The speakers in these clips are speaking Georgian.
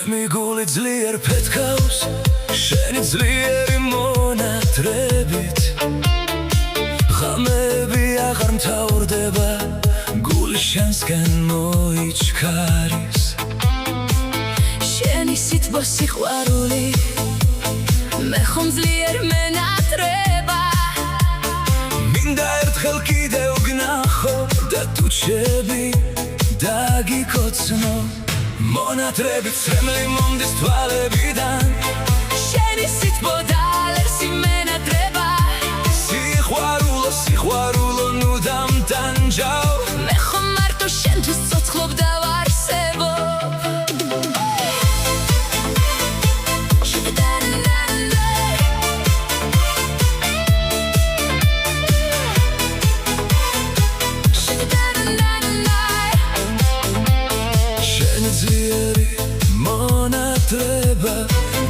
ჩემი გული ძლიერ ფეთქავს შენი ძლიერი მონატრებით ღამეები აღარ მთავრდება გული შენსკენ მოიჩქარის შენი სითბო სიყვარული მე ხომ ძლიერ მენატრება მინდა ერთხელ კიდევ გნახო და თუ ჩები დაგიკოცნო მონატრებით ცრემლი მომდის თვალებიდან შენი სითბო დალერსი მენატრება სიყვარულო ნუ დამტანჯავ მე ხომ მარტო შენთვის ცოცხლობ და ვარსებო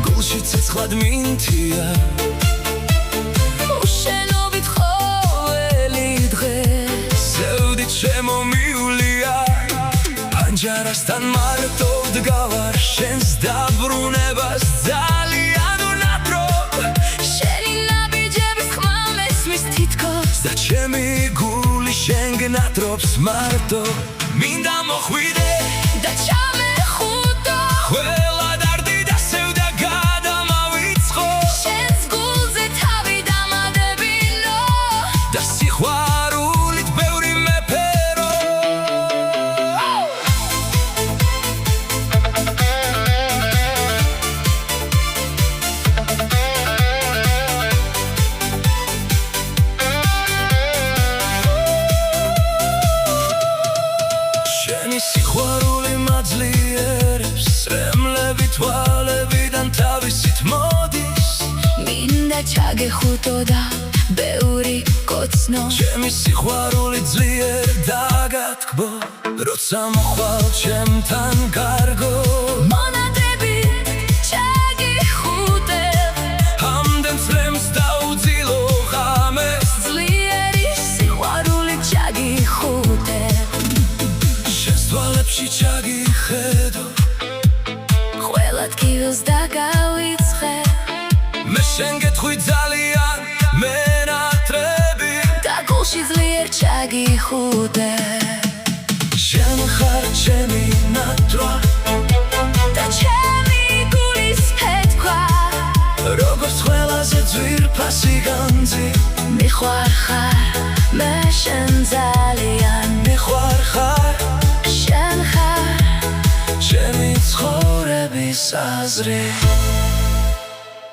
გულში ცეცხლად მინთია უშენობით ყოველი დღე ზევდით შემომიულია პანჯარასთან მარტო ვდგავარ შენს დაბრუნებას ძალიან უნატრობ შენი ნაბიჯების ხმა მესმის თითქოს და ჩემი გული შენ გნატრობს მარტო მინდა მოხვიდე და ჩამეხუტო ყველა დარდი დასევ და გადამავიწყო შენს გულზე თავი დამადებინო და სიყვარულით ბევრი მეფერო შენი სიყვარული მაძლიერებს სრემლები თვალებიდან თავისით მოდის მინდა ჩაგეხუტო და ბევრი კოცნო ჩემი სიყვარული ძლიერ დაგათქბო როცა მოხვალ ჩემთან კარგო მონატრებით ჩაგეხუტებ ამდენ ცრემს დაუძილო ღამეს ძლიერი სიყვარული ჩაგეხუტებ შენს თვალებში ჩაგიხედო ყველა ტკივილს დაგავიწყე მე შენ გეტყვი ძალიან მენატრები და გულში ძლიერ ჩაგიხუტე შენ ხარ ჩემი ნატრვა და ჩემი გულის ფეთქვა როგორც ყველაზე ძვირფასი განძი მიყვარხარ მე შენ ძალიან მიყვარხარ შენ ხარ ჩემი ცხოვრების აზრი